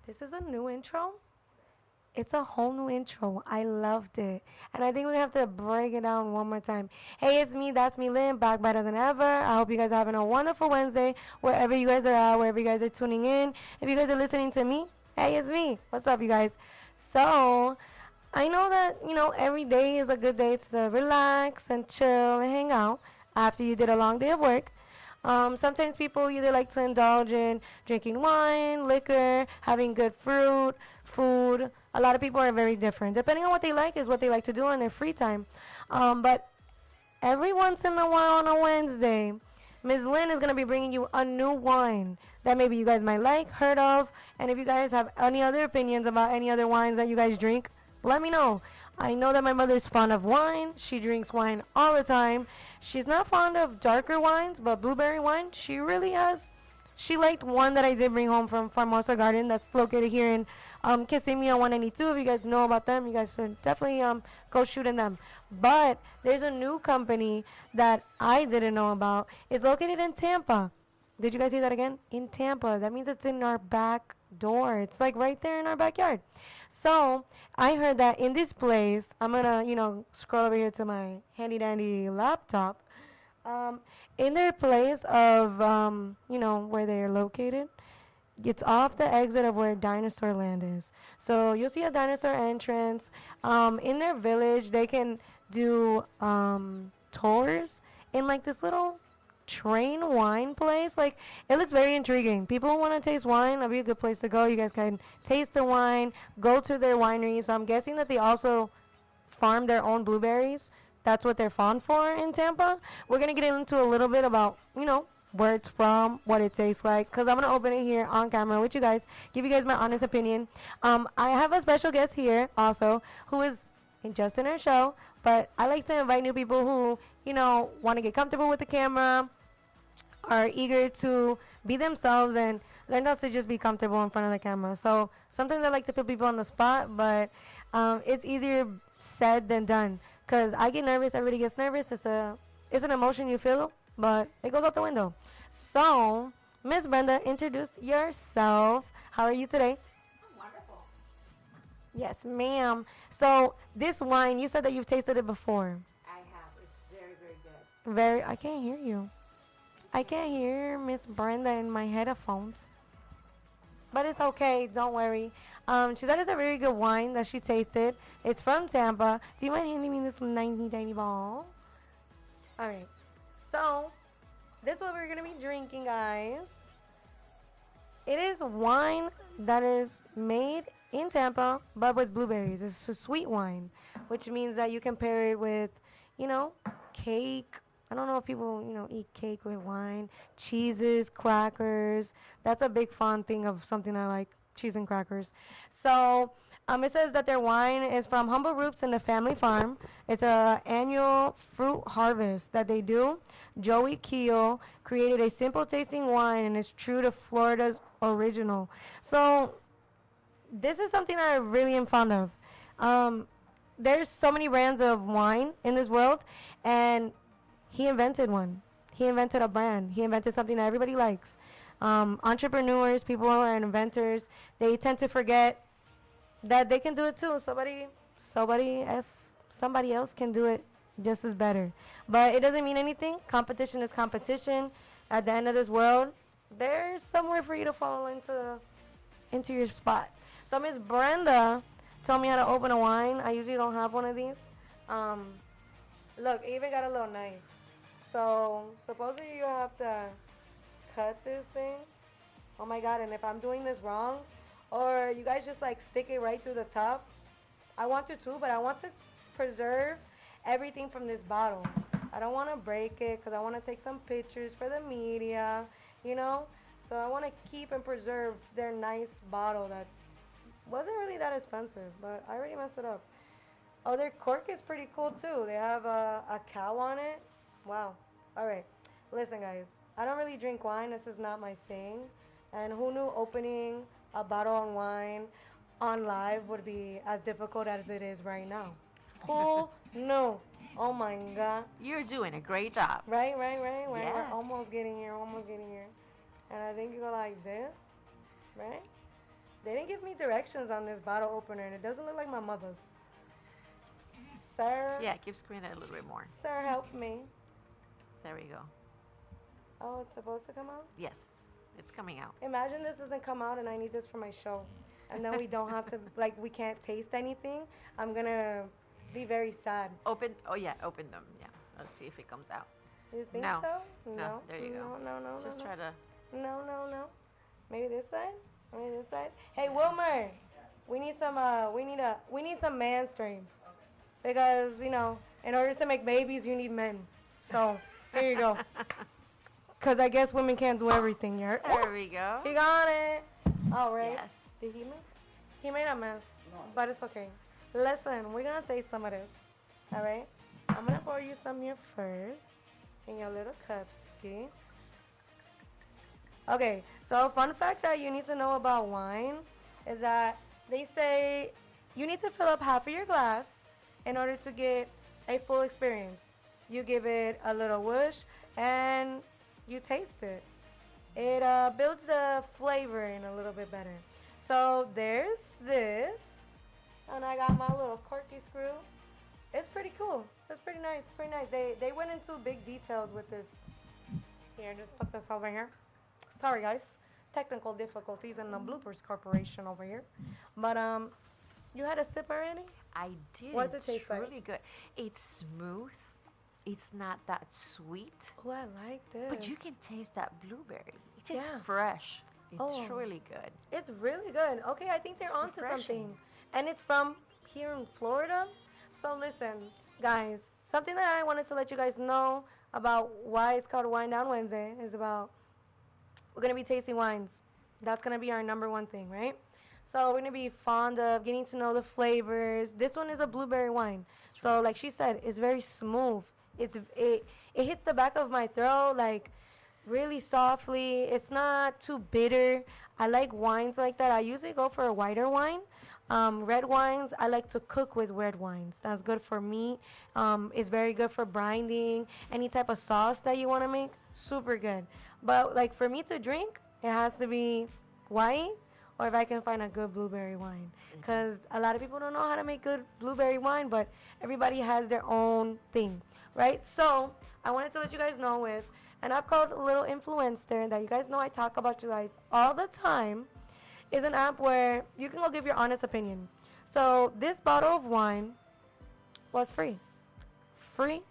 This is a new intro. It's a whole new intro. I loved it. And I think we have to break it down one more time. Hey, it's me. That's me, Lynn. Back better than ever. I hope you guys are having a wonderful Wednesday. Wherever you guys are at, wherever you guys are tuning in. If you guys are listening to me, hey, it's me. What's up, you guys? So, I know that, every day is a good day to relax and chill and hang out after you did a long day of work. Sometimes people either like to indulge in drinking wine, liquor, having good fruit, food. A lot of people are very different. Depending on what they like is what they like to do in their free time. But every once in a while on a Wednesday, Ms. Lynn is going to be bringing you a new wine that maybe you guys might like, heard of. And if you guys have any other opinions about any other wines that you guys drink, let me know. I know that my mother's fond of wine. She drinks wine all the time. She's not fond of darker wines, but blueberry wine, she really has. She liked one that I did bring home from Formosa Garden that's located here in Kissimmee on 192. If you guys know about them, you guys should definitely go shooting them. But there's a new company that I didn't know about. It's located in Tampa. Did you guys see that again? In Tampa. That means it's in our back door. It's like right there in our backyard. So I heard that in this place, I'm gonna, scroll over here to my handy dandy laptop. In their place of, where they're located, it's off the exit of where Dinosaur Land is. So you'll see a dinosaur entrance. In their village, they can do tours in like this little train wine place. Like, it looks very intriguing. People who want to taste wine, that'd be a good place to go. You guys can taste the wine, go to their winery. So I'm guessing that they also farm their own blueberries. That's what they're fond for in Tampa. We're going to get into a little bit about, where it's from, what it tastes like, because I'm going to open it here on camera with you guys, give you guys my honest opinion. I have a special guest here also who is just in our show, but I like to invite new people who, want to get comfortable with the camera, are eager to be themselves and learn how to just be comfortable in front of the camera. So sometimes I like to put people on the spot, but it's easier said than done because I get nervous. Everybody gets nervous. It's an emotion you feel, but it goes out the window. So, Miss Brenda, introduce yourself. How are you today? I'm wonderful. Yes, ma'am. So this wine, you said that you've tasted it before. I have. It's very, very good. I can't hear you. I can't hear Miss Brenda in my headphones. But it's okay, don't worry. She said it's a very good wine that she tasted. It's from Tampa. Do you mind handing me this tiny ball? Alright. So, this is what we're going to be drinking, guys. It is wine that is made in Tampa, but with blueberries. It's a sweet wine, which means that you can pair it with, cake. I don't know if people, eat cake with wine, cheeses, crackers. That's a big fun thing of something I like, cheese and crackers. So it says that their wine is from humble roots in the family farm. It's a annual fruit harvest that they do. Joey Keel created a simple tasting wine and it's true to Florida's original. So this is something that I really am fond of. There's so many brands of wine in this world, and he invented one. He invented a brand. He invented something that everybody likes. Entrepreneurs, people who are inventors, they tend to forget that they can do it too. Somebody else can do it just as better. But it doesn't mean anything. Competition is competition. At the end of this world, there's somewhere for you to fall into your spot. So Miss Brenda told me how to open a wine. I usually don't have one of these. Look, I even got a little knife. So supposedly you have to cut this thing. Oh my god, and if I'm doing this wrong, or you guys just like stick it right through the top, I want to too, but I want to preserve everything from this bottle. I don't want to break it because I want to take some pictures for the media, So I want to keep and preserve their nice bottle that wasn't really that expensive, but I already messed it up. Oh, their cork is pretty cool too. They have a cow on it. Wow. All right. Listen, guys. I don't really drink wine. This is not my thing. And who knew opening a bottle of wine on live would be as difficult as it is right now? Who knew? Oh my God. You're doing a great job. Right. Yes. We're almost getting here. And I think you go like this, right? They didn't give me directions on this bottle opener, and it doesn't look like my mother's. Sir, Yeah, keep screening it a little bit more. sir, help me. There we go. Oh, it's supposed to come out? Yes, it's coming out. Imagine this doesn't come out and I need this for my show. And then we don't have to, like, we can't taste anything. I'm gonna be very sad. Open. Oh yeah, open them. Yeah. Let's see if it comes out. You think No. so? No, there you go. No. Just try to. No. Maybe this side? Maybe this side? Hey, Wilmer, we need some, we need some man strength. Because, you know, in order to make babies, you need men. So, here you go. Because I guess women can't do everything. You're, There we go. he got it. All right. Yes. Did he make? He made a mess, but it's okay. Listen, we're gonna taste some of this. All right. I'm gonna pour you some here first in your little cups, okay? Okay. So, fun fact that you need to know about wine is that they say you need to fill up half of your glass in order to get a full experience. You give it a little whoosh and you taste it. It builds the flavor in a little bit better. So there's this, and I got my little corky screw. It's pretty cool. It's pretty nice. Pretty nice. They went into big details with this. Here, just put this over here. Sorry, guys. Technical difficulties in the Bloopers Corporation over here. But you had a sip already? I did. What's it It's taste like? really good. It's smooth. It's not that sweet, Oh, I like this. but you can taste that blueberry. It tastes Yeah. fresh. It's Oh. really good. It's really good. Okay, I think they're It's onto refreshing. something. And it's from here in Florida. So listen, guys, something that I wanted to let you guys know about why it's called Wine Down Wednesday is about we're going to be tasting wines. That's going to be our number one thing, right? So we're going to be fond of getting to know the flavors. This one is a blueberry wine. So like she said, it's very smooth. It hits the back of my throat like really softly. It's not too bitter. I like wines like that. I usually go for a whiter wine. Red wines, I like to cook with red wines. That's good for meat. It's very good for brining. Any type of sauce that you want to make, super good. But like for me to drink, it has to be white or if I can find a good blueberry wine. Because a lot of people don't know how to make good blueberry wine, but everybody has their own thing, right? So I wanted to let you guys know with an app called Little Influencer that you guys know I talk about you guys all the time is an app where you can go give your honest opinion. So this bottle of wine was free. Free,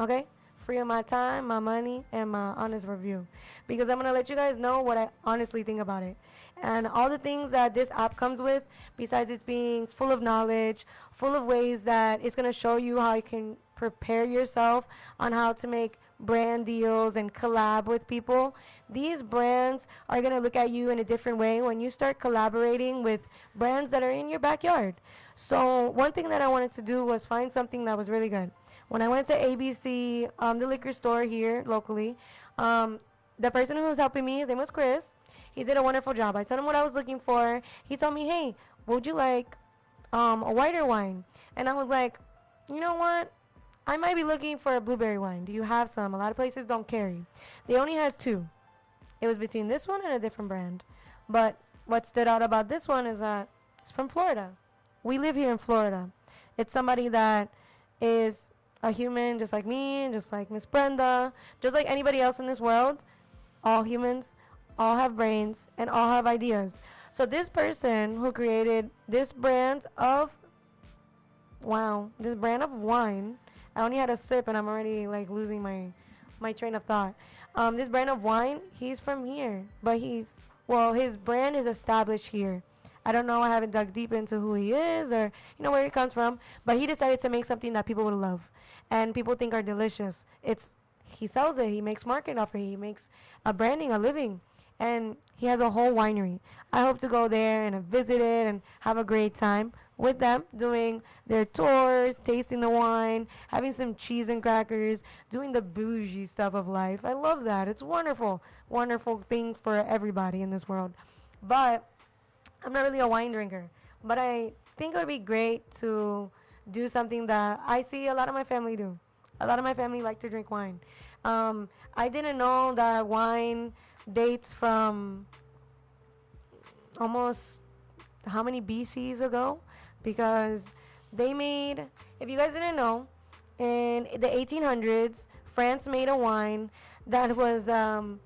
okay? Free of my time, my money, and my honest review. Because I'm going to let you guys know what I honestly think about it. And all the things that this app comes with, besides it being full of knowledge, full of ways that it's going to show you how you can prepare yourself on how to make brand deals and collab with people. These brands are going to look at you in a different way when you start collaborating with brands that are in your backyard. So one thing that I wanted to do was find something that was really good. When I went to ABC, the liquor store here locally, the person who was helping me, his name was Chris. He did a wonderful job. I told him what I was looking for. He told me, hey, would you like a whiter wine? And I was like, you know what? I might be looking for a blueberry wine. Do you have some? A lot of places don't carry. They only had two. It was between this one and a different brand. But what stood out about this one is that it's from Florida. We live here in Florida. It's somebody that is a human just like me, just like Miss Brenda, just like anybody else in this world. All humans, all have brains, and all have ideas. So this person who created this brand of, this brand of wine, I only had a sip and I'm already like losing my train of thought. This brand of wine, he's from here, but his brand is established here. I don't know, I haven't dug deep into who he is or where he comes from, but he decided to make something that people would love and people think are delicious. He sells it, he makes market off it, he makes a branding, a living, and he has a whole winery. I hope to go there and visit it and have a great time with them, doing their tours, tasting the wine, having some cheese and crackers, doing the bougie stuff of life. I love that. It's wonderful. Wonderful things for everybody in this world. But I'm not really a wine drinker. But I think it would be great to do something that I see a lot of my family do. A lot of my family like to drink wine. I didn't know that wine dates from almost how many BCs ago, because they made, if you guys didn't know, in the 1800s, France made a wine that was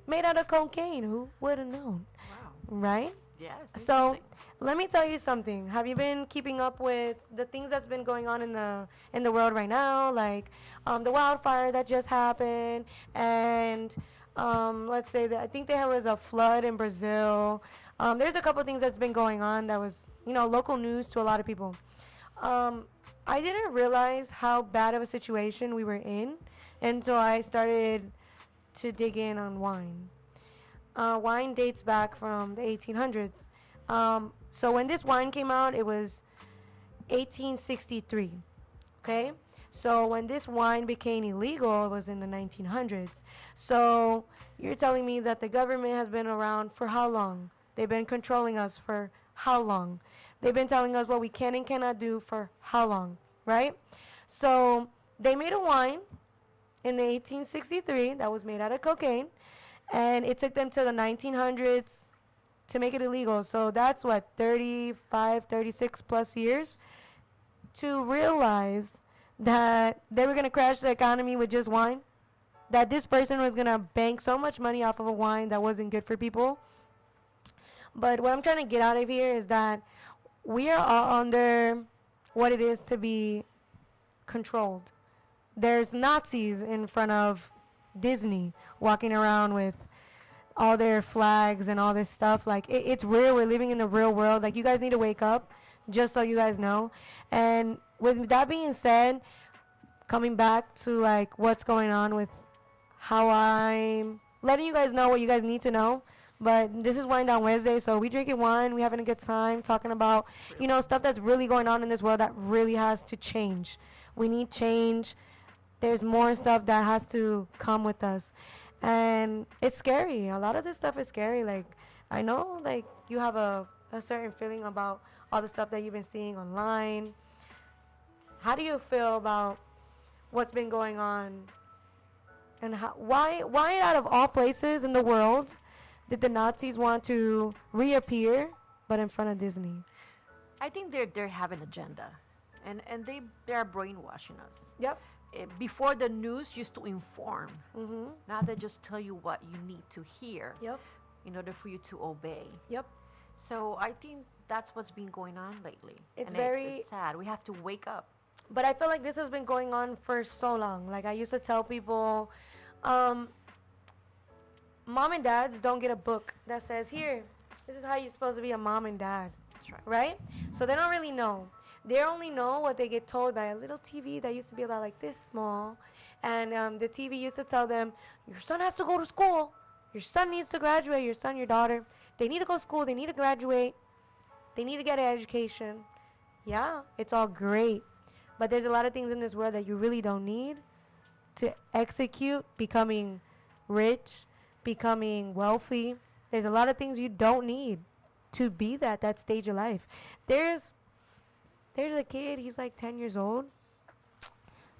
made out of cocaine. Who would have known, Wow. right? Yes. So Interesting. let me tell you something. Have you been keeping up with the things that's been going on in the world right now, like the wildfire that just happened, and let's say that I think there was a flood in Brazil. There's a couple things that's been going on that was local news to a lot of people. Um, I didn't realize how bad of a situation we were in until I started to dig in on wine. Wine dates back from the 1800s. So when this wine came out, it was 1863. Okay? So when this wine became illegal, it was in the 1900s. So you're telling me that the government has been around for how long? They've been controlling us for how long? They've been telling us what we can and cannot do for how long, right? So they made a wine in the 1863 that was made out of cocaine, and it took them to the 1900s to make it illegal. So that's what, 35, 36 plus years to realize that they were going to crash the economy with just wine, that this person was going to bank so much money off of a wine that wasn't good for people. But what I'm trying to get out of here is that we are all under what it is to be controlled. There's Nazis in front of Disney walking around with all their flags and all this stuff. Like, it's real. We're living in the real world. Like, you guys need to wake up, just so you guys know. And with that being said, coming back to like what's going on with how I'm letting you guys know what you guys need to know. But this is Wine Down Wednesday, so we drinking wine, we having a good time, talking about, stuff that's really going on in this world that really has to change. We need change. There's more stuff that has to come with us. And it's scary. A lot of this stuff is scary. Like, I know, like, you have a certain feeling about all the stuff that you've been seeing online. How do you feel about what's been going on? And why out of all places in the world did the Nazis want to reappear, but in front of Disney? I think they have an agenda, and they are brainwashing us. Yep. Before, the news used to inform. Mm-hmm. Now they just tell you what you need to hear. Yep. In order for you to obey. Yep. So I think that's what's been going on lately. It's and very it's sad. We have to wake up. But I feel like this has been going on for so long. Like, I used to tell people, mom and dads don't get a book that says, here, this is how you're supposed to be a mom and dad. That's right. Right? So they don't really know. They only know what they get told by a little TV that used to be about like this small. And the TV used to tell them, your son has to go to school. Your son needs to graduate. Your son, your daughter. They need to go to school. They need to graduate. They need to get an education. Yeah, it's all great. But there's a lot of things in this world that you really don't need to execute becoming rich, becoming wealthy. There's a lot of things you don't need to be that stage of life. There's a kid, he's like 10 years old,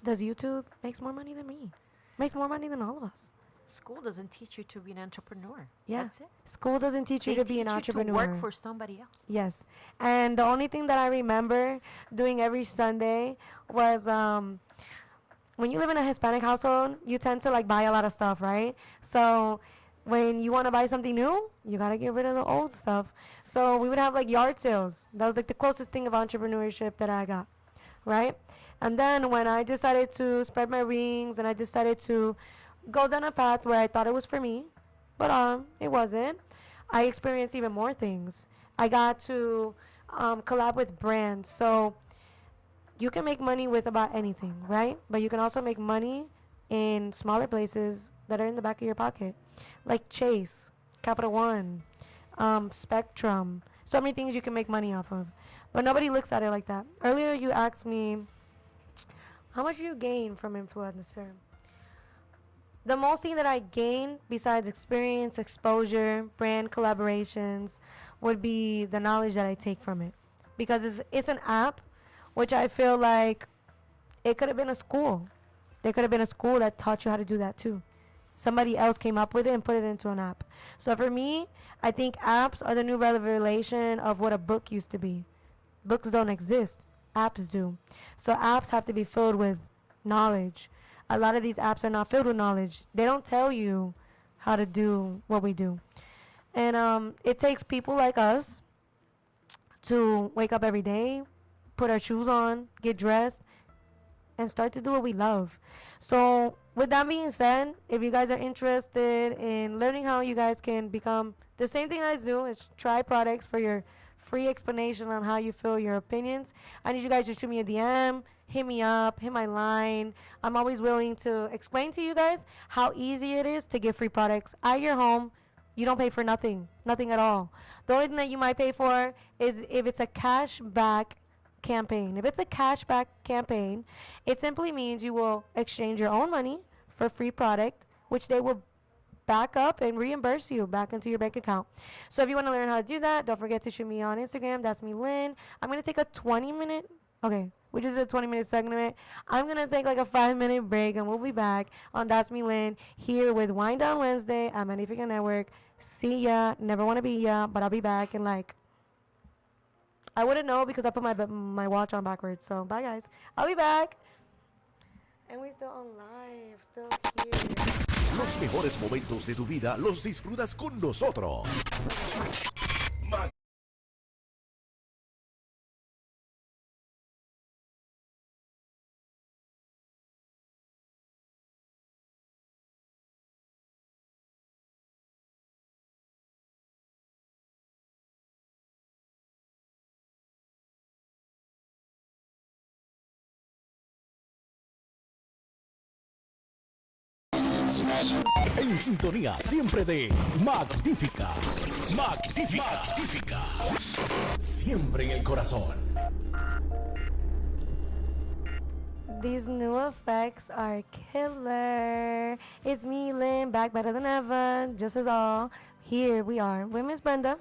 does YouTube, makes more money than me. Makes more money than all of us. School doesn't teach you to be an entrepreneur. Yeah. That's it. School doesn't teach you They to be an teach you entrepreneur. to work for somebody else. Yes. And the only thing that I remember doing every Sunday was when you live in a Hispanic household, you tend to like buy a lot of stuff, right? So when you want to buy something new, you got to get rid of the old stuff. So we would have like yard sales. That was like the closest thing of entrepreneurship that I got, right? And then when I decided to spread my wings and I decided to go down a path where I thought it was for me, but it wasn't, I experienced even more things. I got to collab with brands. So you can make money with about anything, right? But you can also make money in smaller places that are in the back of your pocket, like Chase, Capital One, Spectrum. So many things you can make money off of. But nobody looks at it like that. Earlier you asked me, how much do you gain from influencer? The most thing that I gain, besides experience, exposure, brand collaborations, would be the knowledge that I take from it. Because it's an app, which I feel like it could have been a school. There could have been a school that taught you how to do that too. Somebody else came up with it and put it into an app. So for me, I think apps are the new revelation of what a book used to be. Books don't exist, apps do. So apps have to be filled with knowledge. A lot of these apps are not filled with knowledge. They don't tell you how to do what we do. And it takes people like us to wake up every day, put our shoes on, get dressed, and start to do what we love. So, with that being said, if you guys are interested in learning how you guys can become the same thing I do, is try products for your free explanation on how you feel your opinions. I need you guys to shoot me a DM, hit me up, hit my line. I'm always willing to explain to you guys how easy it is to get free products at your home. You don't pay for nothing, nothing at all. The only thing that you might pay for is if it's a cashback campaign. If it's a cashback campaign, it simply means you will exchange your own money for free product, which they will back up and reimburse you back into your bank account. So if you want to learn how to do that, don't forget to shoot me on Instagram. That's me, Lynn. I'm going to take a 20-minute, okay, we just did a 20-minute segment. I'm going to take like a 5-minute break and we'll be back on That's Me, Lynn, here with Wind Down Wednesday at Magnifica Network. See ya. Never want to be ya, but I'll be back in like, I wouldn't know because I put my watch on backwards. So bye guys. I'll be back. And we're still on live, still here. Los mejores momentos de tu vida los disfrutas con nosotros. En sintonía siempre de Magnífica. Magnífica. Magnífica. Siempre en el corazón. These new effects are killer. It's me, Lynn, back better than ever. Just as all. Here we are with Miss Brenda.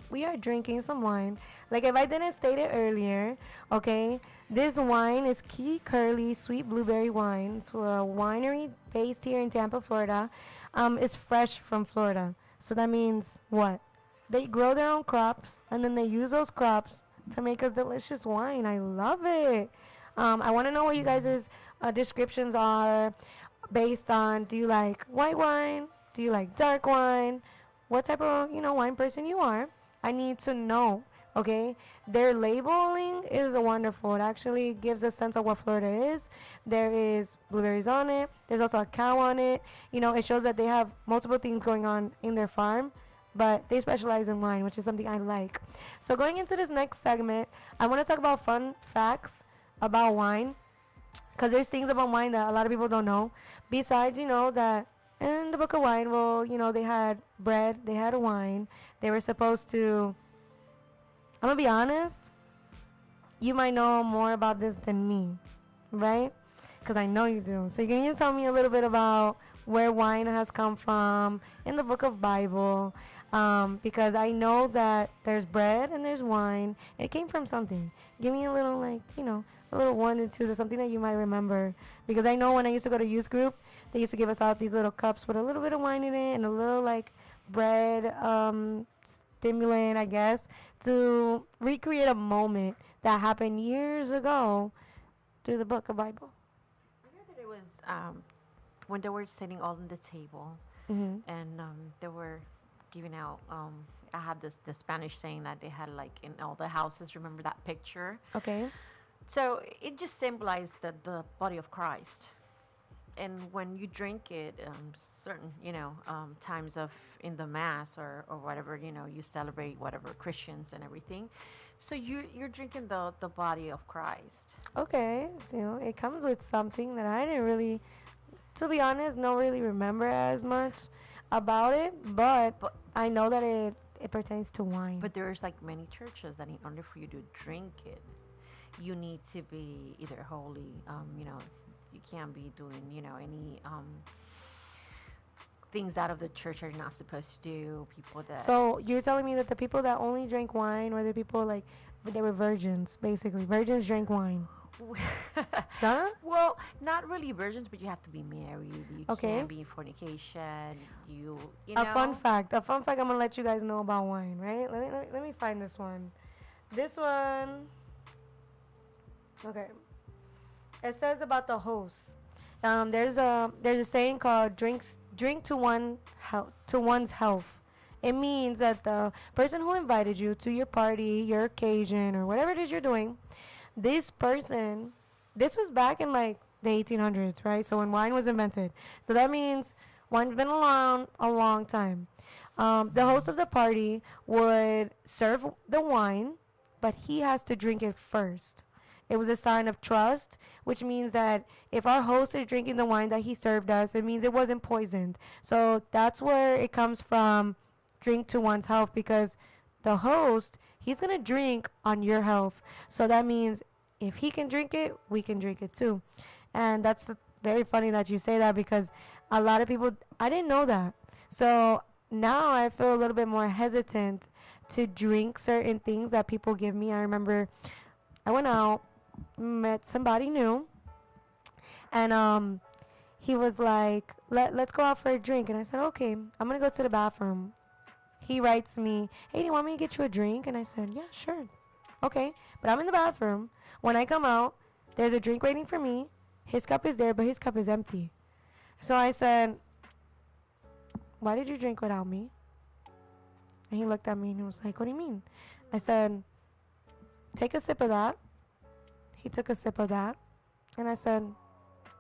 We are drinking some wine. Like if I didn't state it earlier, okay, this wine is Key Curly Sweet Blueberry Wine. It's a winery based here in Tampa, Florida. It's fresh from Florida. So that means what? They grow their own crops and then they use those crops to make us delicious wine. I love it. I want to know what you guys' descriptions are based on, do you like white wine? Do you like dark wine? What type of, wine person you are? I need to know, okay? Their labeling is wonderful. It actually gives a sense of what Florida is. There is blueberries on it. There's also a cow on it. It shows that they have multiple things going on in their farm, but they specialize in wine, which is something I like. So going into this next segment, I want to talk about fun facts about wine, because there's things about wine that a lot of people don't know. Besides, that in the book of wine, well, they had bread, they had wine. They were supposed to, I'm going to be honest, you might know more about this than me, right? Because I know you do. So can you tell me a little bit about where wine has come from in the book of Bible? Because I know that there's bread and there's wine. It came from something. Give me a little, a little 1 and 2, something that you might remember. Because I know when I used to go to youth group, they used to give us out these little cups with a little bit of wine in it and a little bread stimulant, I guess, to recreate a moment that happened years ago through the book of Bible. I heard that it was when they were sitting all on the table, Mm-hmm. and they were giving out. I have the Spanish saying that they had in all the houses. Remember that picture? Okay. So it just symbolized the body of Christ. And when you drink it, certain times of in the mass or whatever, you celebrate whatever Christians and everything. So you're drinking the body of Christ. Okay. So it comes with something that I didn't really, to be honest, don't really remember as much about it, but I know that it pertains to wine. But there's many churches that in order for you to drink it, you need to be either holy, you can't be doing, any things out of the church are not supposed to do. People that. So you're telling me that the people that only drink wine, or the people they were virgins, basically. Virgins drink wine. Huh? Well, not really virgins, but you have to be married. You Okay. can't be in fornication. You A know. fun fact. A fun fact I'm gonna let you guys know about wine, right? Let me find this one. This one. Okay. It says about the host. There's a saying called drink to one's health. It means that the person who invited you to your party, your occasion, or whatever it is you're doing, this person, this was back in like the 1800s, right? So when wine was invented. So that means wine's been around a long time. The host of the party would serve the wine, but he has to drink it first. It was a sign of trust, which means that if our host is drinking the wine that he served us, it means it wasn't poisoned. So that's where it comes from, drink to one's health, because the host, he's going to drink on your health. So that means if he can drink it, we can drink it too. And very funny that you say that, because a lot of people, I didn't know that. So now I feel a little bit more hesitant to drink certain things that people give me. I remember I went out, met somebody new, and he was like, let's go out for a drink. And I said, okay, I'm going to go to the bathroom. He writes me, hey, do you want me to get you a drink? And I said, yeah, sure. Okay. But I'm in the bathroom. When I come out, there's a drink waiting for me. His cup is there, but his cup is empty. So I said, why did you drink without me? And he looked at me and he was like, what do you mean? I said, take a sip of that. He took a sip of that. And I said,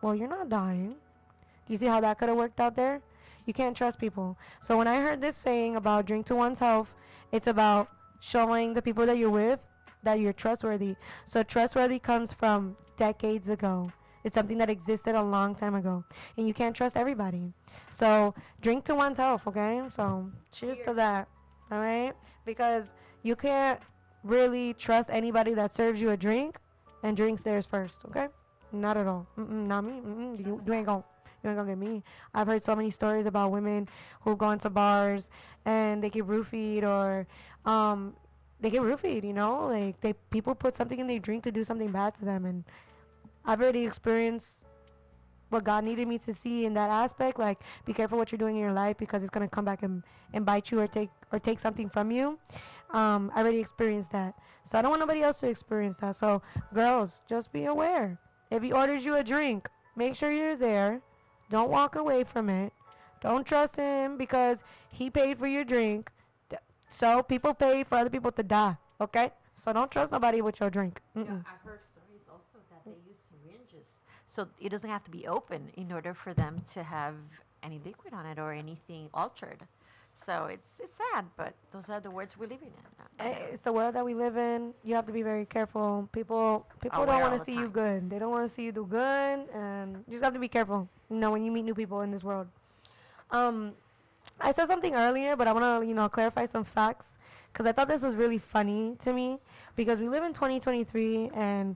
well, you're not dying. Do you see how that could have worked out there? You can't trust people. So when I heard this saying about drink to one's health, it's about showing the people that you're with that you're trustworthy. So trustworthy comes from decades ago. It's something that existed a long time ago. And you can't trust everybody. So drink to one's health, okay? So cheers to that, all right? Because you can't really trust anybody that serves you a drink and drinks theirs first, okay? Not at all. Not me. You ain't gonna get me. I've heard so many stories about women who go into bars and they get roofied, or they get roofied, you know? Like people put something in their drink to do something bad to them, and I've already experienced what God needed me to see in that aspect. Like, be careful what you're doing in your life, because it's gonna come back and bite you, or take something from you. I already experienced that, so I don't want nobody else to experience that. So girls, just be aware. If he orders you a drink, make sure you're there. Don't walk away from it. Don't trust him because he paid for your drink. So people pay for other people to die, okay? So don't trust nobody with your drink. Yeah, I've heard stories also that they use syringes, so it doesn't have to be open in order for them to have any liquid on it or anything altered. So it's sad, but those are the words we're living in. It's the world that we live in. You have to be very careful. People Aware don't want all to the see you time. good. They don't want to see you do good, and you just have to be careful. You know, when you meet new people in this world. I said something earlier, but I want to clarify some facts, because I thought this was really funny to me, because we live in 2023, and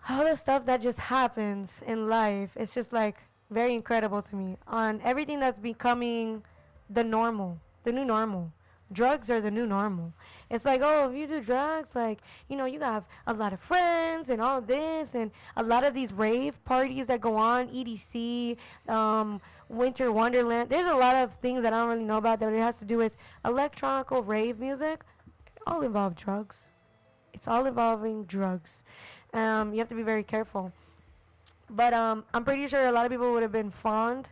all the stuff that just happens in life, it's just like very incredible to me, on everything that's becoming the normal, the new normal. Drugs are the new normal. It's like, oh, if you do drugs, like, you have a lot of friends and all this, and a lot of these rave parties that go on, EDC, Winter Wonderland. There's a lot of things that I don't really know about that it has to do with electronic rave music. All involve drugs. It's all involving drugs. You have to be very careful. But I'm pretty sure a lot of people would have been fond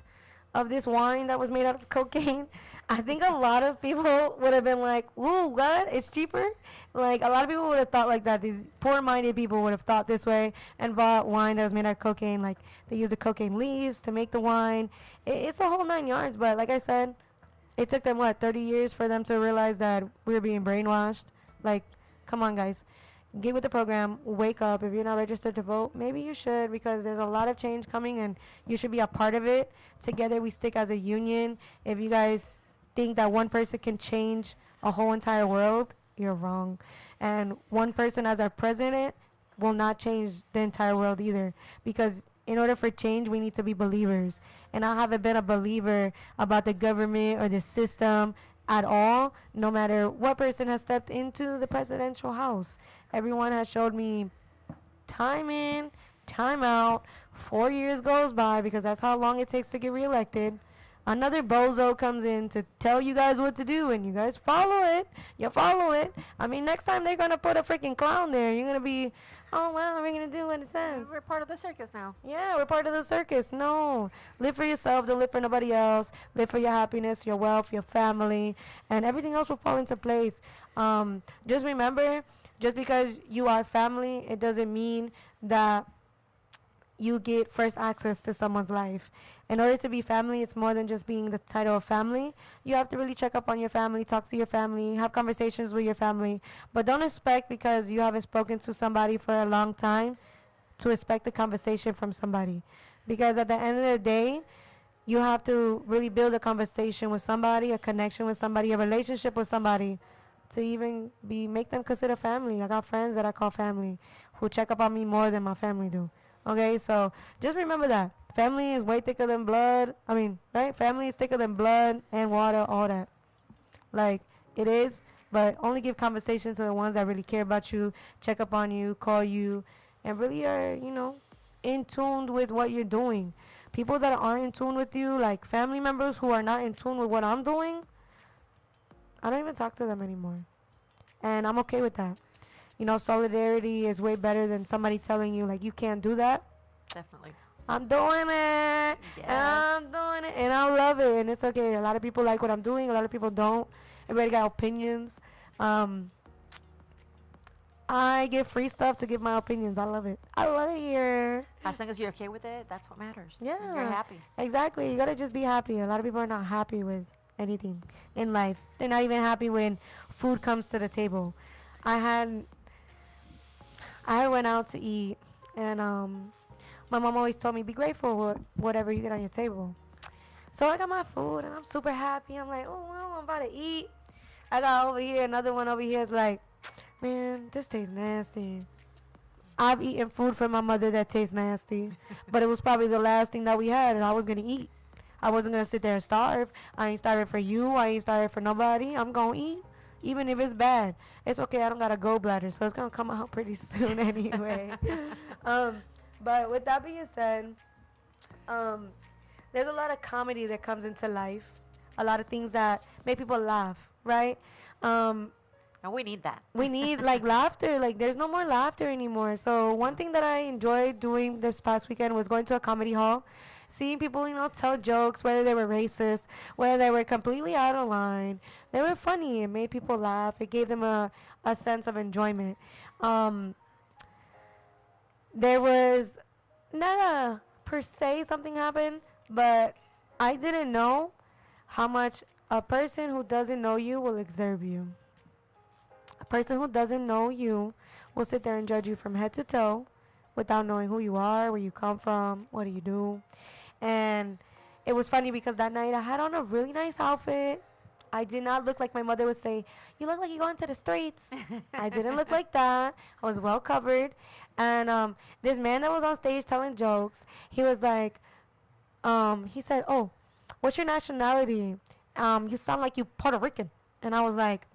of this wine that was made out of cocaine. I think a lot of people would have been like, ooh, what? It's cheaper? Like, a lot of people would have thought like that. These poor-minded people would have thought this way and bought wine that was made out of cocaine. Like, they used the cocaine leaves to make the wine. It's a whole 9 yards. But like I said, it took them, 30 years for them to realize that we were being brainwashed? Like, come on, guys. Get with the program. Wake up. If you're not registered to vote, maybe you should, because there's a lot of change coming and you should be a part of it. Together we stick as a union. If you guys think that one person can change a whole entire world, you're wrong. And one person as our president will not change the entire world either, because in order for change, we need to be believers. And I haven't been a believer about the government or the system. at all, no matter what person has stepped into the presidential house. Everyone has showed me time in, time out. 4 years goes by because that's how long it takes to get reelected. Another bozo comes in to tell you guys what to do, and you guys follow it. You follow it. I mean, next time they're gonna put a freaking clown there. You're gonna be, oh well, we're gonna do what it says. We're part of the circus now. Yeah, we're part of the circus. No, live for yourself. Don't live for nobody else. Live for your happiness, your wealth, your family, and everything else will fall into place. Just remember, just because you are family, it doesn't mean that you get first access to someone's life. In order to be family, it's more than just being the title of family. You have to really check up on your family, talk to your family, have conversations with your family. But don't expect, because you haven't spoken to somebody for a long time, to expect a conversation from somebody. Because at the end of the day, you have to really build a conversation with somebody, a connection with somebody, a relationship with somebody, to even make them consider family. I got friends that I call family who check up on me more than my family do. Okay, so just remember that. Family is way thicker than blood. I mean, right? Family is thicker than blood and water, all that. Like, it is, but only give conversation to the ones that really care about you, check up on you, call you, and really are, in tune with what you're doing. People that aren't in tune with you, like family members who are not in tune with what I'm doing, I don't even talk to them anymore. And I'm okay with that. Solidarity is way better than somebody telling you, like, you can't do that. Definitely. I'm doing it. Yes. And I'm doing it. And I love it. And it's okay. A lot of people like what I'm doing. A lot of people don't. Everybody got opinions. I get free stuff to give my opinions. I love it. I love it here. As long as you're okay with it, that's what matters. Yeah. You're happy. Exactly. You got to just be happy. A lot of people are not happy with anything in life. They're not even happy when food comes to the table. I went out to eat, and my mom always told me, be grateful for whatever you get on your table. So I got my food, and I'm super happy. I'm like, oh, well, I'm about to eat. I got over here, another one over here is like, man, this tastes nasty. I've eaten food from my mother that tastes nasty, but it was probably the last thing that we had, and I was going to eat. I wasn't going to sit there and starve. I ain't starving for you. I ain't starving for nobody. I'm going to eat. Even if it's bad, it's okay. I don't got a gallbladder, so it's gonna come out pretty soon anyway. But with that being said, there's a lot of comedy that comes into life. A lot of things that make people laugh, right? And we need that. We need like laughter. Like, there's no more laughter anymore. So one thing that I enjoyed doing this past weekend was going to a comedy hall, seeing people, tell jokes, whether they were racist, whether they were completely out of line. They were funny. It made people laugh. It gave them a sense of enjoyment. There was not a per se something happened, but I didn't know how much a person who doesn't know you will observe you. A person who doesn't know you will sit there and judge you from head to toe without knowing who you are, where you come from, what do you do. And it was funny because that night I had on a really nice outfit. I did not look like my mother would say, you look like you're going to the streets. I didn't look like that. I was well covered. And this man that was on stage telling jokes, he was like, he said, oh, what's your nationality? You sound like you Puerto Rican. And I was like,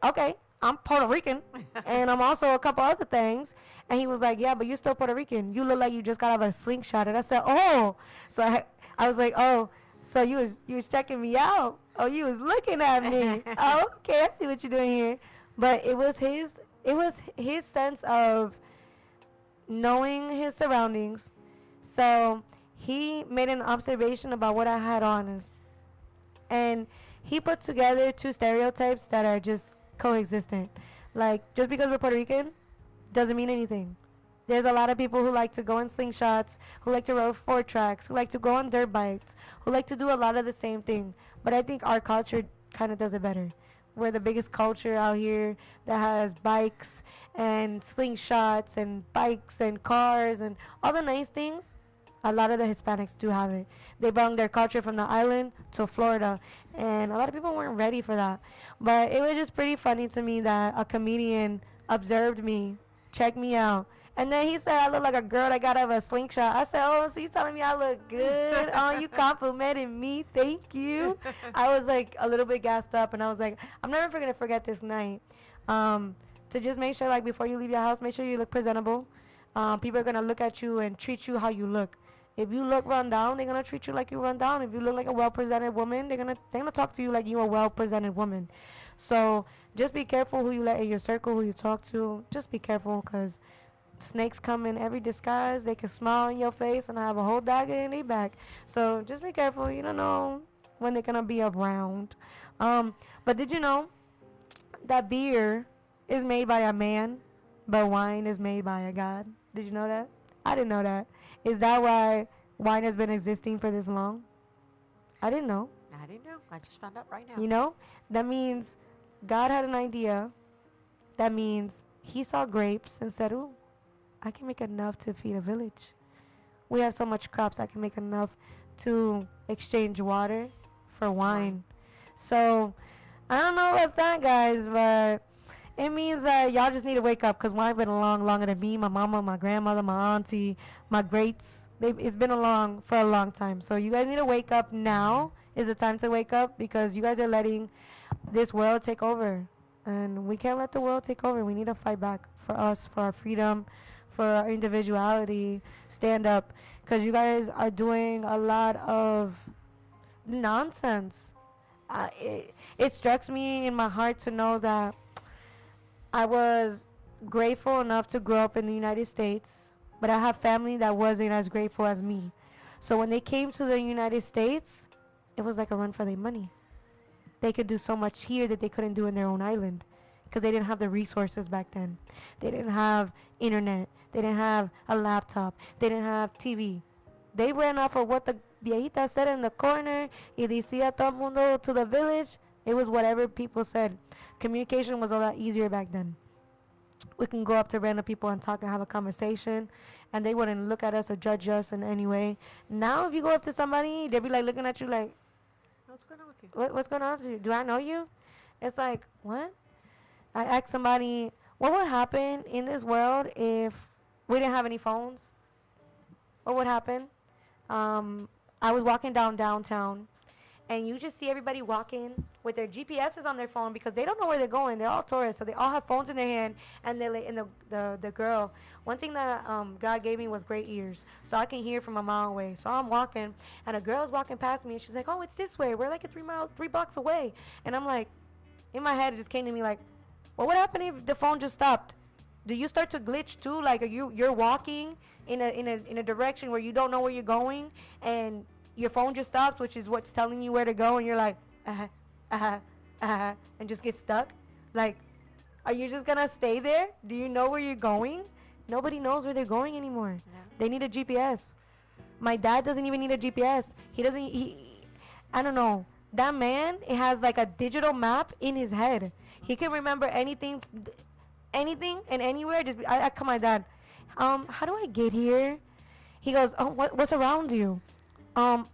okay, I'm Puerto Rican. And I'm also a couple other things. And he was like, yeah, but you're still Puerto Rican. You look like you just got out of a slingshot. And I said, oh. So I was like, oh, so you was checking me out. Oh, you was looking at me. Oh, okay, I see what you're doing here. But it was his sense of knowing his surroundings. So he made an observation about what I had on, and he put together two stereotypes that are just coexistent. Like, just because we're Puerto Rican doesn't mean anything. There's a lot of people who like to go in slingshots, who like to ride 4-tracks, who like to go on dirt bikes, who like to do a lot of the same thing. But I think our culture kind of does it better. We're the biggest culture out here that has bikes and slingshots and bikes and cars and all the nice things. A lot of the Hispanics do have it. They brought their culture from the island to Florida, and a lot of people weren't ready for that. But it was just pretty funny to me that a comedian observed me, checked me out, And then he said I look like a girl that got out of a slingshot. I said, oh, so you telling me I look good? Oh, you complimented me. Thank you. I was like a little bit gassed up, and I was like, I'm never going to forget this night. To just make sure, like, before you leave your house, make sure you look presentable. People are going to look at you and treat you how you look. If you look run down, they're going to treat you like you run down. If you look like a well-presented woman, they're gonna talk to you like you're a well-presented woman. So just be careful who you let in your circle, who you talk to. Just be careful, because snakes come in every disguise. They can smile in your face and have a whole dagger in their back. So just be careful. You don't know when they're going to be around. But did you know that beer is made by a man, but wine is made by a god? Did you know that? I didn't know that. Is that why wine has been existing for this long? I didn't know. I didn't know. I just found out right now. You know? That means God had an idea. That means he saw grapes and said, ooh, I can make enough to feed a village. We have so much crops, I can make enough to exchange water for wine. So, I don't know about that, guys, but it means that y'all just need to wake up, because wine's been along longer than me, my mama, my grandmother, my auntie, my greats. It's been along for a long time. So you guys need to wake up now. Is the time to wake up, because you guys are letting this world take over. And we can't let the world take over. We need to fight back for us, for our freedom, for our individuality. Stand up, because you guys are doing a lot of nonsense. It strikes me in my heart to know that I was grateful enough to grow up in the United States, but I have family that wasn't as grateful as me. So when they came to the United States, it was like a run for their money. They could do so much here that they couldn't do in their own island, because they didn't have the resources back then. They didn't have internet. They didn't have a laptop. They didn't have TV. They ran off of what the viejita said in the corner. Y decía todo mundo to the village. It was whatever people said. Communication was a lot easier back then. We can go up to random people and talk and have a conversation, and they wouldn't look at us or judge us in any way. Now, if you go up to somebody, they'll be like looking at you like, What's going on with you? what's going on with you? Do I know you? It's like, what? I asked somebody, what would happen in this world if we didn't have any phones? What would happen? I was walking downtown, and you just see everybody walking with their GPSs on their phone, because they don't know where they're going. They're all tourists, so they all have phones in their hand. And the girl, one thing that God gave me was great ears, so I can hear from a mile away. So I'm walking, and a girl's walking past me, and she's like, oh, it's this way. We're like 3 blocks away. And I'm like, in my head, it just came to me like, what would happen if the phone just stopped? Do you start to glitch too? Like, you're walking in a direction where you don't know where you're going, and your phone just stops, which is what's telling you where to go, and you're like, and just get stuck? Like, are you just gonna stay there? Do you know where you're going? Nobody knows where they're going anymore. No. They need a GPS. My dad doesn't even need a GPS. I don't know. That man, it has like a digital map in his head. He can remember anything and anywhere. I call my dad, how do I get here? He goes, oh, what's around you?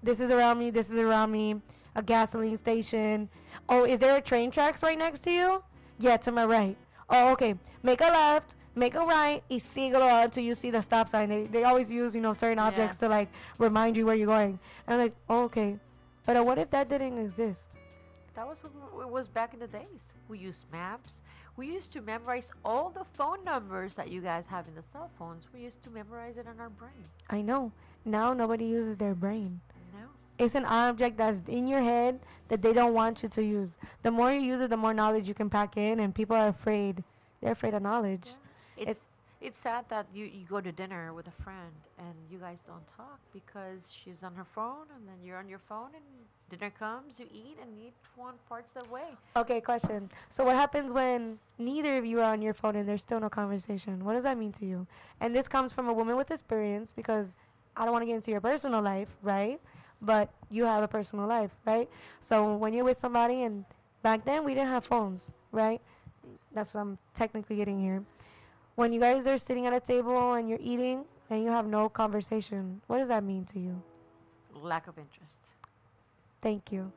This is around me, this is around me. A gasoline station. Oh, is there a train tracks right next to you? Yeah, to my right. Oh, okay. Make a left, make a right, y síguelo until you see the stop sign. They always use, certain objects to like remind you where you're going. And I'm like, oh, okay. But what if that didn't exist? That was what it was back in the days. We used maps. We used to memorize all the phone numbers that you guys have in the cell phones. We used to memorize it on our brain. I know. Now nobody uses their brain. No. It's an object that's in your head that they don't want you to use. The more you use it, the more knowledge you can pack in, and people are afraid. They're afraid of knowledge. Yeah. It's sad that you go to dinner with a friend and you guys don't talk because she's on her phone and then you're on your phone, and dinner comes, you eat, and each one parts their way. Okay, question. So what happens when neither of you are on your phone and there's still no conversation? What does that mean to you? And this comes from a woman with experience, because I don't want to get into your personal life, right? But you have a personal life, right? So when you're with somebody, and back then we didn't have phones, right? That's what I'm technically getting here. When you guys are sitting at a table and you're eating and you have no conversation, what does that mean to you? Lack of interest. Thank you.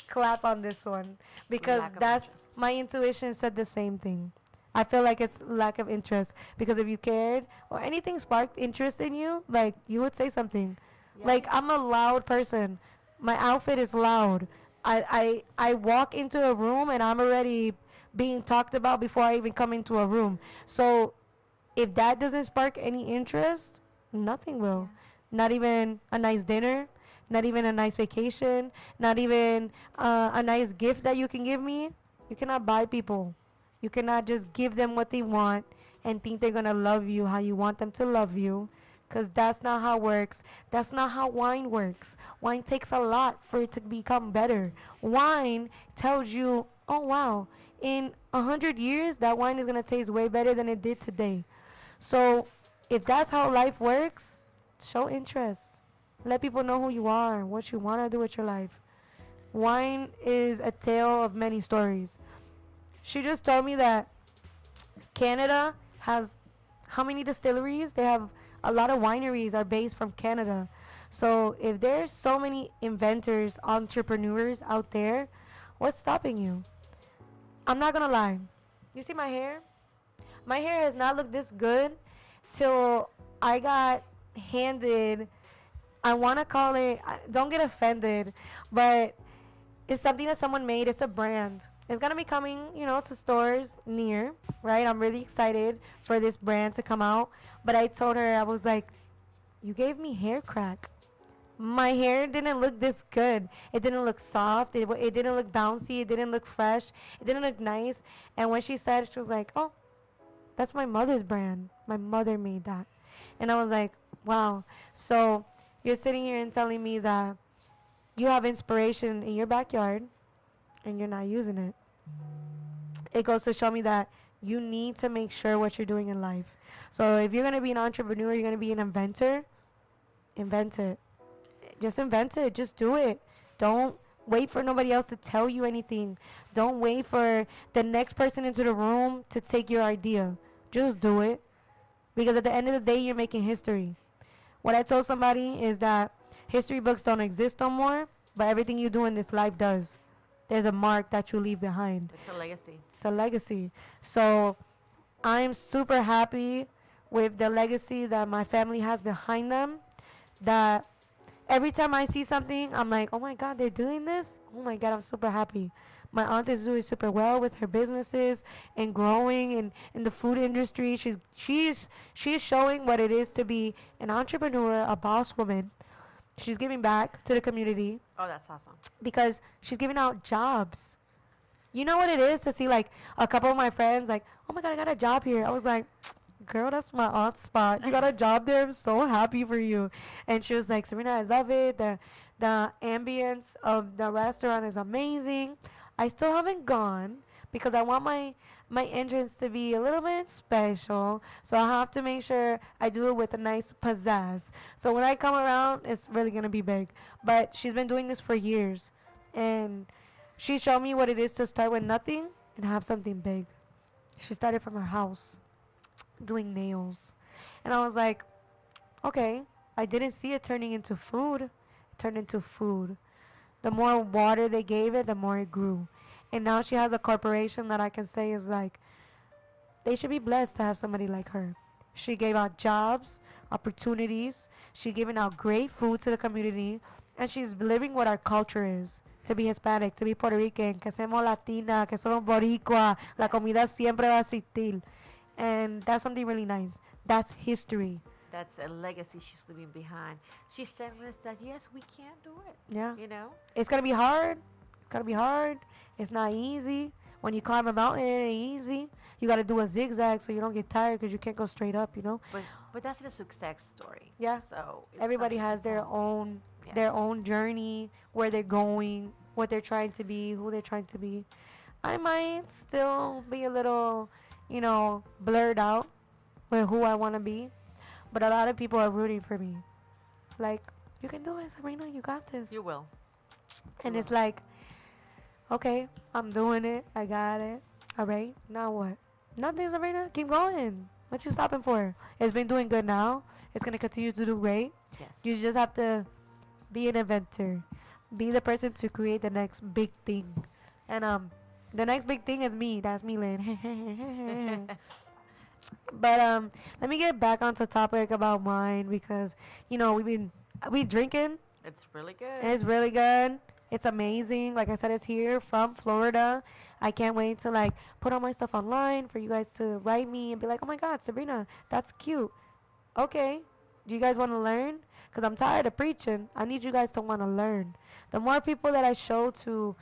Clap on this one, because Lack of that's interest. my intuition said the same thing. I feel like it's lack of interest, because if you cared or anything sparked interest in you, like you would say something. Yeah, Like, yeah. I'm a loud person. My outfit is loud. I walk into a room and I'm already being talked about before I even come into a room. So if that doesn't spark any interest, nothing will. Yeah. Not even a nice dinner, not even a nice vacation, not even a nice gift that you can give me. You cannot buy people. You cannot just give them what they want and think they're going to love you how you want them to love you. Because that's not how it works. That's not how wine works. Wine takes a lot for it to become better. Wine tells you, oh, wow, in 100 years, that wine is going to taste way better than it did today. So if that's how life works, show interest. Let people know who you are, what you want to do with your life. Wine is a tale of many stories. She just told me that Canada has how many distilleries? They have a lot of wineries are based from Canada. So if there's so many inventors, entrepreneurs out there, what's stopping you? I'm not gonna lie. You see my hair? My hair has not looked this good till I got handed. I want to call it. Don't get offended, but it's something that someone made. It's a brand. It's gonna be coming, to stores near, right? I'm really excited for this brand to come out. But I told her, I was like, you gave me hair crack. My hair didn't look this good. It didn't look soft. It didn't look bouncy. It didn't look fresh. It didn't look nice. And when she said, she was like, oh, that's my mother's brand. My mother made that. And I was like, wow. So you're sitting here and telling me that you have inspiration in your backyard and you're not using it. It goes to show me that you need to make sure what you're doing in life. So if you're going to be an entrepreneur, you're going to be an inventor, invent it. Just invent it. Just do it. Don't wait for nobody else to tell you anything. Don't wait for the next person into the room to take your idea. Just do it. Because at the end of the day, you're making history. What I told somebody is that history books don't exist no more, but everything you do in this life does. There's a mark that you leave behind. It's a legacy. It's a legacy. So I'm super happy with the legacy that my family has behind them. That every time I see something, I'm like, oh my God, they're doing this? Oh my God, I'm super happy. My aunt is doing super well with her businesses and growing in the food industry. She's showing what it is to be an entrepreneur, a boss woman. She's giving back to the community Oh, that's awesome. because she's giving out jobs. You know what it is to see like a couple of my friends like, oh my God, I got a job here. I was like, girl, that's my aunt's spot. You got a job there. I'm so happy for you. And she was like, Serena, I love it. The ambience of the restaurant is amazing. I still haven't gone because I want my entrance to be a little bit special. So I have to make sure I do it with a nice pizzazz. So when I come around, it's really going to be big. But she's been doing this for years. And she showed me what it is to start with nothing and have something big. She started from her house doing nails. And I was like, okay, I didn't see it turning into food. It turned into food. The more water they gave it, the more it grew. And now she has a corporation that I can say is like, they should be blessed to have somebody like her. She gave out jobs, opportunities. She's giving out great food to the community. And she's living what our culture is. To be Hispanic, to be Puerto Rican, que somos Latina, que somos Boricua. La comida siempre va a existir. And that's something really nice. That's history. That's a legacy she's leaving behind. She's telling us that, yes, we can do it. Yeah. You know? It's going to be hard. It's going to be hard. It's not easy. When you climb a mountain, it ain't easy. You got to do a zigzag so you don't get tired because you can't go straight up, But that's the success story. Yeah. So it's Everybody something has to their tell. own Yes. their own journey, where they're going, what they're trying to be, who they're trying to be. I might still be a little, blurred out with who I want to be, but a lot of people are rooting for me. Like, you can do it, Serena, you got this. You will. And you it's will. like, okay, I'm doing it. I got it. All right, now what? Nothing, Serena. Keep going. What you stopping for? It's been doing good now. It's going to continue to do great. Yes. You just have to be an inventor. Be the person to create the next big thing. And The next big thing is me. That's me, Lynn. But let me get back onto topic about wine because we drinking. It's really good. And it's really good. It's amazing. Like I said, it's here from Florida. I can't wait to like put all my stuff online for you guys to write me and be like, oh my God, Sabrina, that's cute. Okay. Do you guys want to learn? Because I'm tired of preaching. I need you guys to want to learn. The more people that I show to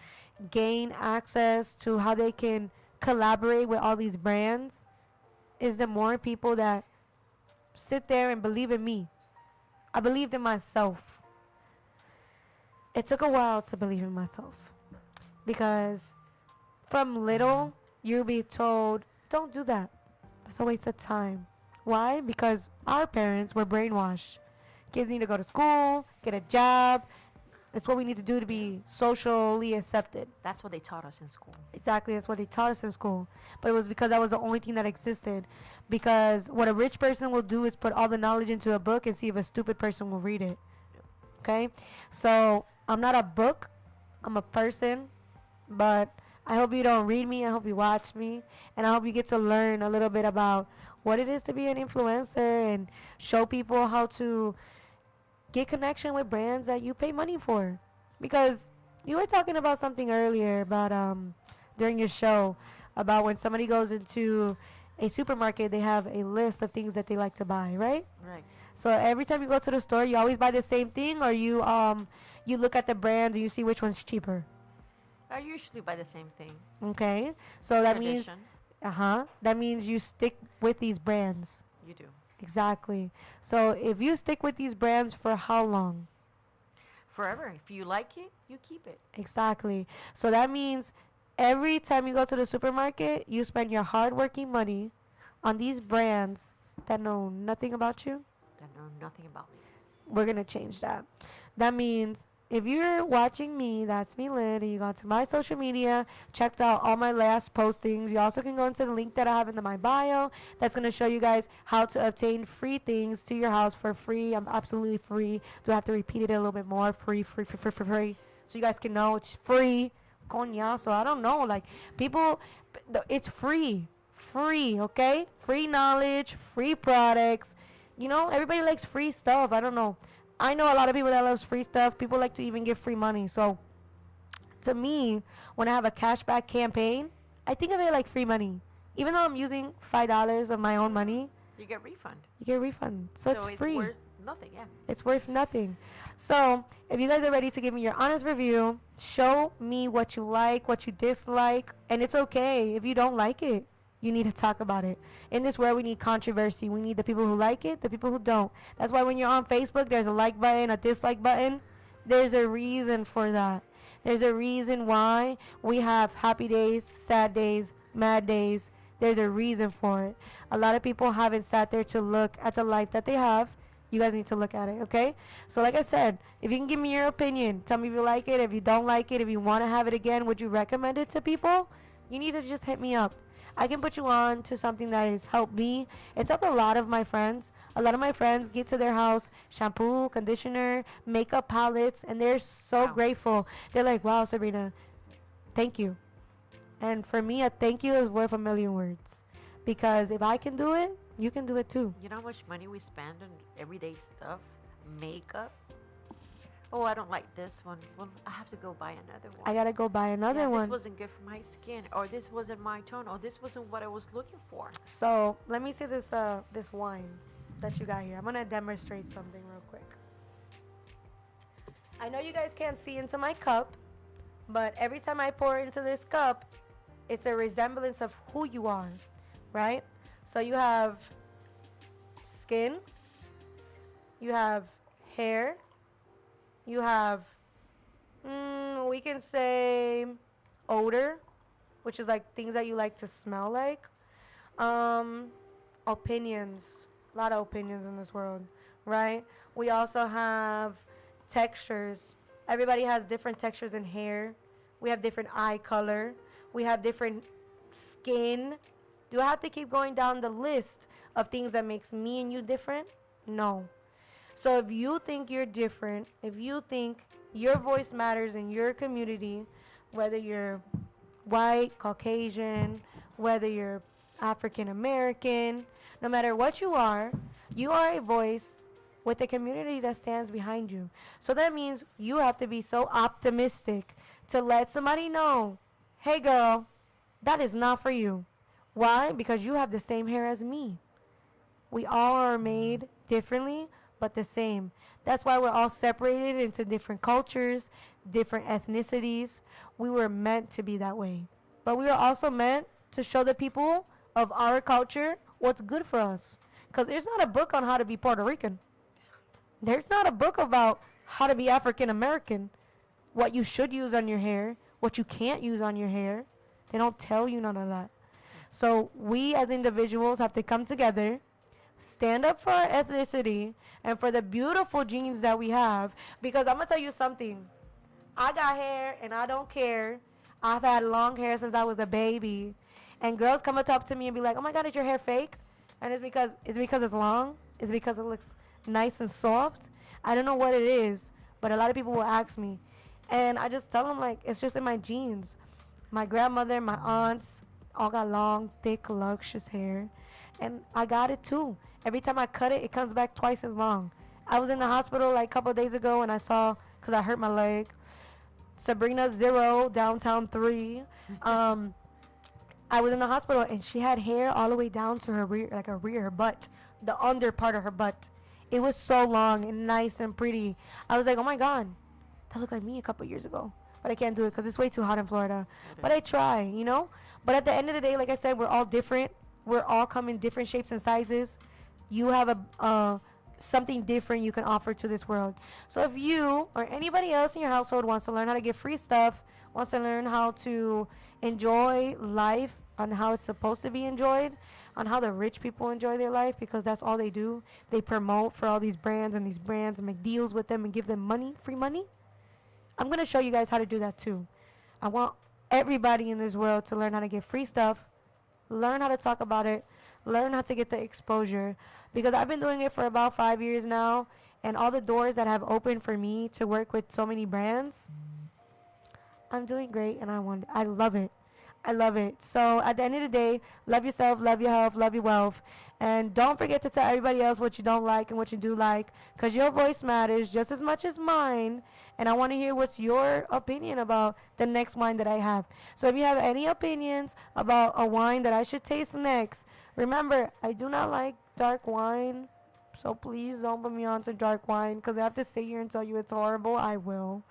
gain access to how they can collaborate with all these brands is the more people that sit there and believe in me. I believed in myself. It took a while to believe in myself because from little you'll be told, don't do that. That's a waste of time. Why? Because our parents were brainwashed. Kids need to go to school, get a job. It's what we need to do to be socially accepted. That's what they taught us in school. Exactly, that's what they taught us in school. But it was because that was the only thing that existed. Because what a rich person will do is put all the knowledge into a book and see if a stupid person will read it. Okay? So I'm not a book. I'm a person. But I hope you don't read me. I hope you watch me. And I hope you get to learn a little bit about what it is to be an influencer and show people how to get connection with brands that you pay money for. Because you were talking about something earlier about during your show about when somebody goes into a supermarket, they have a list of things that they like to buy, right? Right. So every time you go to the store, you always buy the same thing, or you look at the brands and you see which one's cheaper. I usually buy the same thing. Okay, so that Tradition. means that means you stick with these brands. You do. Exactly. So if you stick with these brands for how long? Forever. If you like it, you keep it. Exactly. So that means every time you go to the supermarket, you spend your hard-working money on these brands that know nothing about you. That know nothing about me. We're going to change that. That means if you're watching me, that's me, Lynn, and you go to my social media, checked out all my last postings. You also can go into the link that I have in my bio. That's going to show you guys how to obtain free things to your house for free. I'm absolutely free. Do I have to repeat it a little bit more? Free. So you guys can know it's free. Coñazo, I don't know. Like, people, it's free. Free, okay? Free knowledge, free products. You know, everybody likes free stuff. I don't know. I know a lot of people that loves free stuff. People like to even give free money. So, to me, when I have a cashback campaign, I think of it like free money. Even though I'm using $5 of my own money, You get refund. you get a refund. So it's free. Worth nothing, yeah. It's worth nothing. So, if you guys are ready to give me your honest review, show me what you like, what you dislike, and it's okay if you don't like it. You need to talk about it. In this world, we need controversy. We need the people who like it, the people who don't. That's why when you're on Facebook, there's a like button, a dislike button. There's a reason for that. There's a reason why we have happy days, sad days, mad days. There's a reason for it. A lot of people haven't sat there to look at the life that they have. You guys need to look at it, okay? So like I said, if you can give me your opinion, tell me if you like it, if you don't like it, if you want to have it again, would you recommend it to people? You need to just hit me up. I can put you on to something that has helped me. It's helped a lot of my friends. A lot of my friends get to their house, shampoo, conditioner, makeup palettes, and they're so Wow. grateful. They're like, wow, Sabrina, thank you. And for me, a thank you is worth a million words. Because if I can do it, you can do it too. You know how much money we spend on everyday stuff? Makeup? Oh, I don't like this one. Well, I have to go buy another one. I gotta go buy another one. This wasn't good for my skin, or this wasn't my tone, or this wasn't what I was looking for. So let me see this this wine that you got here. I'm gonna demonstrate something real quick. I know you guys can't see into my cup, but every time I pour into this cup, it's a resemblance of who you are, right? So you have skin, you have hair, you have, we can say odor, which is like things that you like to smell like. Opinions, a lot of opinions in this world, right? We also have textures. Everybody has different textures in hair. We have different eye color. We have different skin. Do I have to keep going down the list of things that makes me and you different? No. So if you think you're different, if you think your voice matters in your community, whether you're white, Caucasian, whether you're African American, no matter what you are a voice with a community that stands behind you. So that means you have to be so optimistic to let somebody know, hey girl, that is not for you. Why? Because you have the same hair as me. We all are made differently, but the same. That's why we're all separated into different cultures, different ethnicities. We were meant to be that way. But we were also meant to show the people of our culture what's good for us. Because there's not a book on how to be Puerto Rican. There's not a book about how to be African American, what you should use on your hair, what you can't use on your hair. They don't tell you none of that. So we as individuals have to come together, stand up for our ethnicity and for the beautiful genes that we have. Because I'm going to tell you something. I got hair and I don't care. I've had long hair since I was a baby. And girls come and talk to me and be like, oh my God, is your hair fake? And it's because it's long. It's because it looks nice and soft. I don't know what it is, but a lot of people will ask me. And I just tell them, like, it's just in my genes. My grandmother, my aunts, all got long, thick, luscious hair. And I got it too. Every time I cut it, it comes back twice as long. I was in the hospital like a couple of days ago and I saw, because I hurt my leg, Sabrina 0, downtown 3. I was in the hospital and she had hair all the way down to her rear, like her butt, the under part of her butt. It was so long and nice and pretty. I was like, oh my God, that looked like me a couple years ago. But I can't do it because it's way too hot in Florida. But I try, you know? But at the end of the day, like I said, we're all different. We're all come in different shapes and sizes. You have something different you can offer to this world. So if you or anybody else in your household wants to learn how to get free stuff, wants to learn how to enjoy life on how it's supposed to be enjoyed, on how the rich people enjoy their life, because that's all they do. They promote for all these brands and make deals with them and give them money, free money. I'm going to show you guys how to do that too. I want everybody in this world to learn how to get free stuff, learn how to talk about it, learn how to get the exposure, because I've been doing it for about 5 years now, and all the doors that have opened for me to work with so many brands, I'm doing great, and I love it. I love it. So at the end of the day, love yourself, love your health, love your wealth. And don't forget to tell everybody else what you don't like and what you do like, because your voice matters just as much as mine. And I want to hear what's your opinion about the next wine that I have. So if you have any opinions about a wine that I should taste next, remember, I do not like dark wine. So please don't put me on to dark wine, because I have to sit here and tell you it's horrible. I will.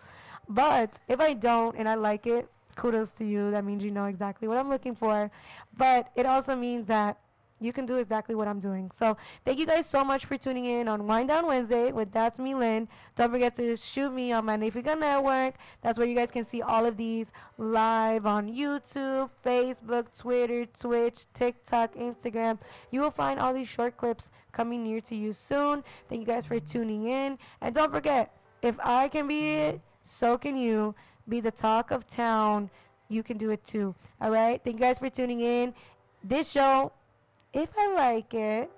But if I don't and I like it, kudos to you. That means you know exactly what I'm looking for. But it also means that you can do exactly what I'm doing. So thank you guys so much for tuning in on Wind Down Wednesday with That's Me, Lynn. Don't forget to shoot me on Magnifica Network. That's where you guys can see all of these live on YouTube, Facebook, Twitter, Twitch, TikTok, Instagram. You will find all these short clips coming near to you soon. Thank you guys for tuning in. And don't forget, if I can be it, so can you. Be the talk of town. You can do it too. All right. Thank you guys for tuning in. This show, if I like it,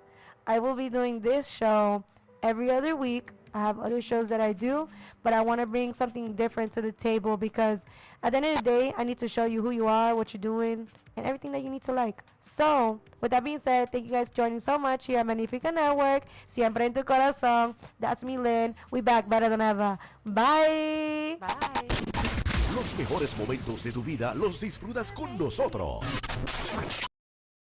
I will be doing this show every other week. I have other shows that I do, but I want to bring something different to the table, because at the end of the day, I need to show you who you are, what you're doing, and everything that you need to like. So, with that being said, thank you guys for joining so much here at Magnifica Network. Siempre en tu corazón. That's me, Lynn. We back better than ever. Bye. Bye. Los mejores momentos de tu vida los disfrutas con nosotros.